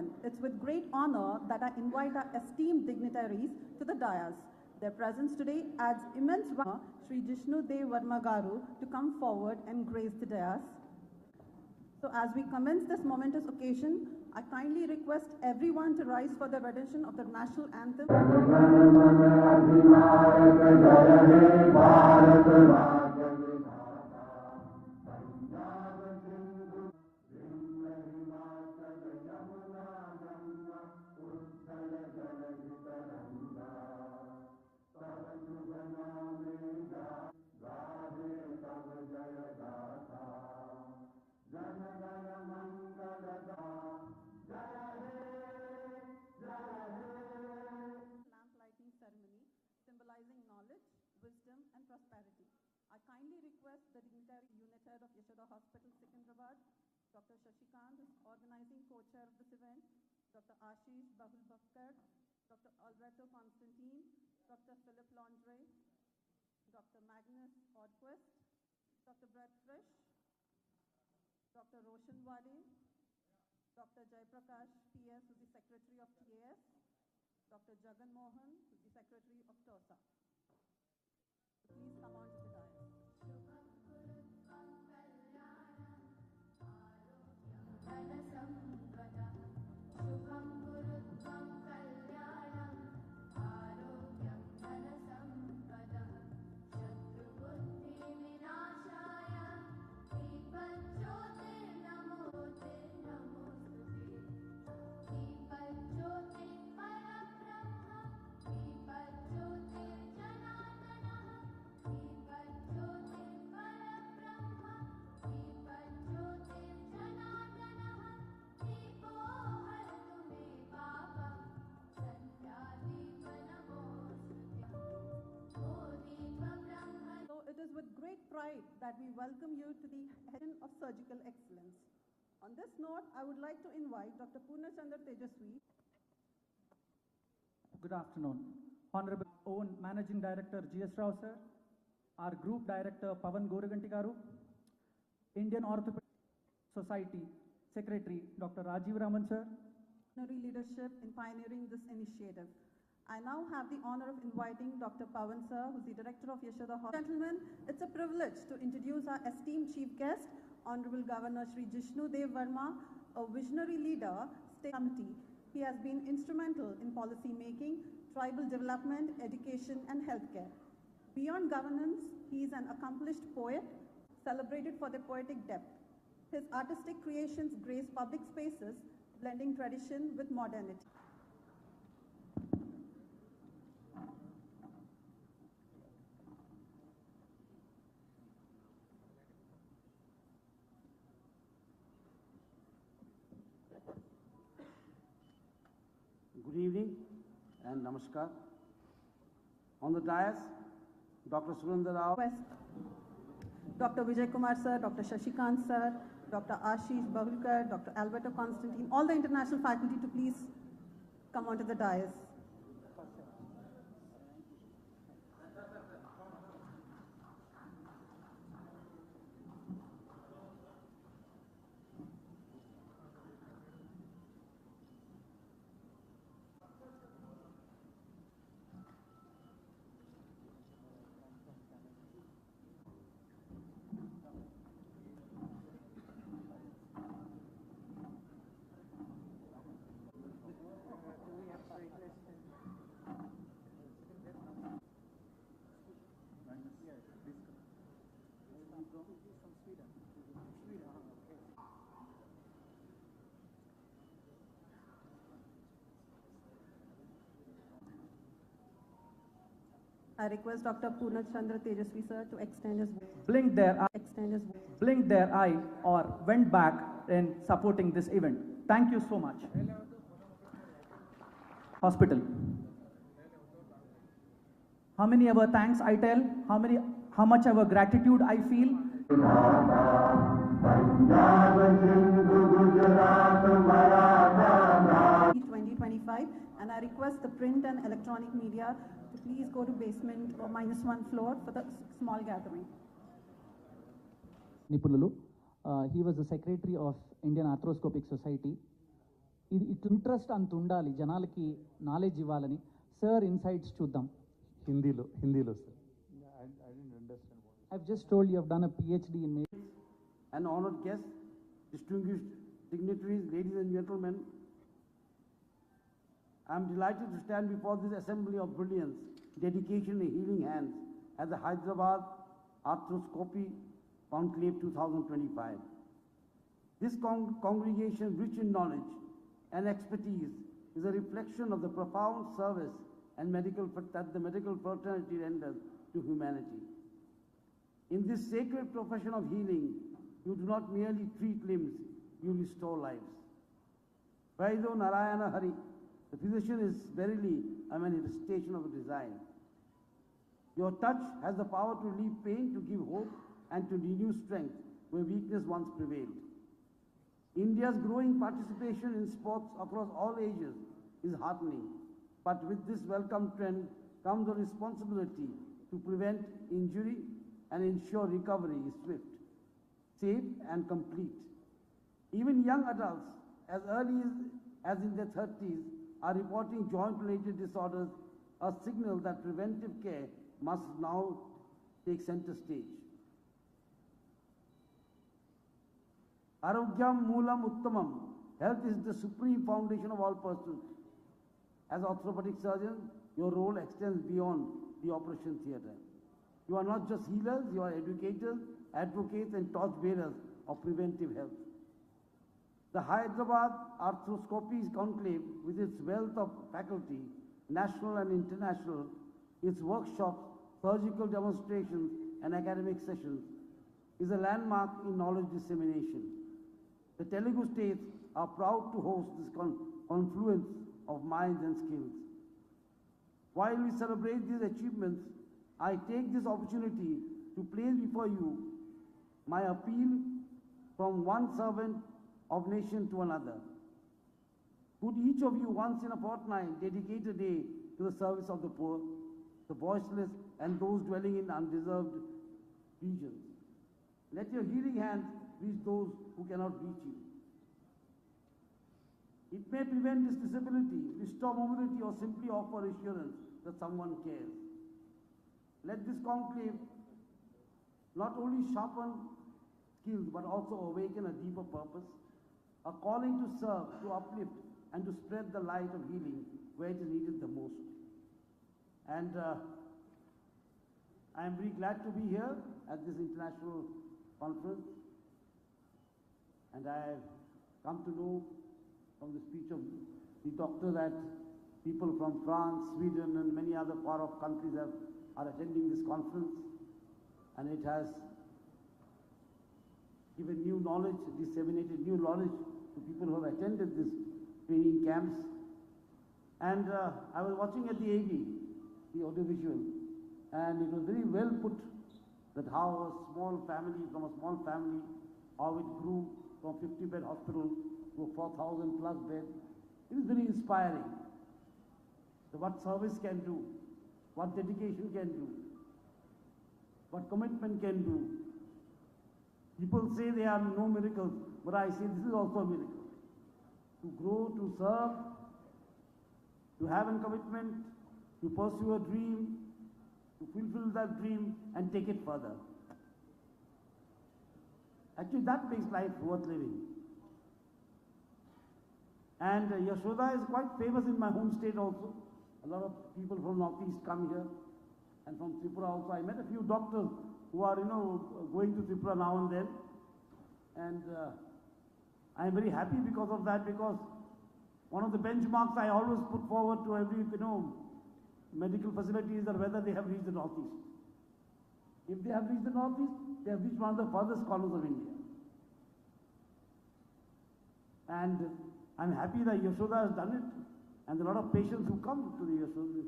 gentlemen, it's with great honor that I invite our esteemed dignitaries to the dais. Their presence today adds immense value. Sri Jishnu Dev Varma Garu to come forward and grace the dais. So as we commence this momentous occasion, I kindly request everyone to rise for the rendition of the national anthem. Lamp lighting ceremony symbolizing knowledge, wisdom, and prosperity. I kindly request the dignitary unit head of Yashoda Hospital, Secunderabad, Dr. Shashikant, who is organizing co-chair of this event, Dr. Ashish Bahulbhakkar, Dr. Alberto Constantine, Dr. Philip Londre, Dr. Magnus Odquist, Dr. Brett Frisch, Dr. Roshan Wade, Dr. Jaiprakash PS, who is the Secretary of TAS, Dr. Jagan Mohan, who is the Secretary of TOSA. Please come on to the dais. It is with great pride that we welcome you to the Heaven of Surgical Excellence. On this note, I would like to invite Dr. Purnachandra Tejaswi. Good afternoon. Honorable own Managing Director G.S. Rao sir, our Group Director Pavan Goraganti Garu, Indian Orthopedic Society Secretary Dr. Rajiv Raman sir, Leadership in pioneering this initiative. I now have the honor of inviting Dr. Pavan sir, who is the Director of Yashoda Hospital. Gentlemen, it's a privilege to introduce our esteemed Chief Guest, Honorable Governor Sri Jishnu Dev Varma, a visionary leader, State Committee. He has been instrumental in policy making, tribal development, education, and healthcare. Beyond governance, he is an accomplished poet, celebrated for their poetic depth. His artistic creations grace public spaces, blending tradition with modernity. Good evening and namaskar. On the dais, Dr. Surendra Rao, Dr. Vijay Kumar sir, Dr. Shashikant sir, Dr. Ashish Bahulkar, Dr. Alberto Constantine, all the international faculty to please come onto the dais. I request Dr. Purnachandra Tejaswi sir to extend his blinked their eye or went back in supporting this event. Thank you so much. Hospital. How many ever thanks I tell? How much ever gratitude I feel? 2025, and I request the print and electronic media to please go to basement or -1 floor for the small gathering. Nipululu. He was the secretary of Indian Arthroscopic Society. ఇది it interest అంత ఉండాలి జనాలకి knowledge ఇవ్వాలని. Sir insights చూద్దాం. హిందీలో sir. I didn't understand what you I've just told you I've done a PhD in And honored guests, distinguished dignitaries, ladies and gentlemen, I am delighted to stand before this assembly of brilliance, dedication and healing hands at the Hyderabad Arthroscopy Conclave 2025. This congregation, rich in knowledge and expertise, is a reflection of the profound service and that the medical fraternity renders to humanity. In this sacred profession of healing, you do not merely treat limbs, you restore lives. Vaido Narayana Hari, the physician, is verily a manifestation of a design. Your touch has the power to relieve pain, to give hope, and to renew strength where weakness once prevailed. India's growing participation in sports across all ages is heartening, but with this welcome trend comes the responsibility to prevent injury and ensure recovery is swift, safe, and complete. Even young adults, as early as in their 30s, are reporting joint-related disorders, a signal that preventive care must now take center stage. Arogyam Moolam Uttamam. Health is the supreme foundation of all pursuits. As orthopedic surgeon, your role extends beyond the operation theatre. You are not just healers, you are educators, advocates, and torchbearers of preventive health. The Hyderabad Arthroscopy Conclave, with its wealth of faculty, national and international, its workshops, surgical demonstrations, and academic sessions, is a landmark in knowledge dissemination. The Telugu states are proud to host this confluence of minds and skills. While we celebrate these achievements, I take this opportunity to place before you my appeal from one servant of nation to another. Could each of you once in a fortnight dedicate a day to the service of the poor, the voiceless, and those dwelling in undeserved regions? Let your healing hands reach those who cannot reach you. It may prevent this disability, restore mobility, or simply offer assurance that someone cares. Let this conclave not only sharpen skills but also awaken a deeper purpose, a calling to serve, to uplift, and to spread the light of healing where it is needed the most. And I am very glad to be here at this international conference, and I have come to know from the speech of the doctor that people from France, Sweden, and many other far-off countries are attending this conference, and it has given new knowledge, disseminated new knowledge to people who have attended this training camps. And I was watching at the AV, the audiovisual, and it was very well put that how a small family, from a small family, how it grew from 50-bed hospital to a 4,000 plus bed. It is very inspiring. So what service can do, what dedication can do, what commitment can do. People say there are no miracles, but I say this is also a miracle. To grow, to serve, to have a commitment, to pursue a dream, to fulfill that dream and take it further. Actually, that makes life worth living. And Yashoda is quite famous in my home state also. A lot of people from Northeast come here, and from Tripura also. I met a few doctors who are, going to Tripura now and then. And I am very happy because of that, because one of the benchmarks I always put forward to every, medical facilities are whether they have reached the Northeast. If they have reached the Northeast, they have reached one of the furthest corners of India. And I'm happy that Yashoda has done it, and there are a lot of patients who come to the Yashoda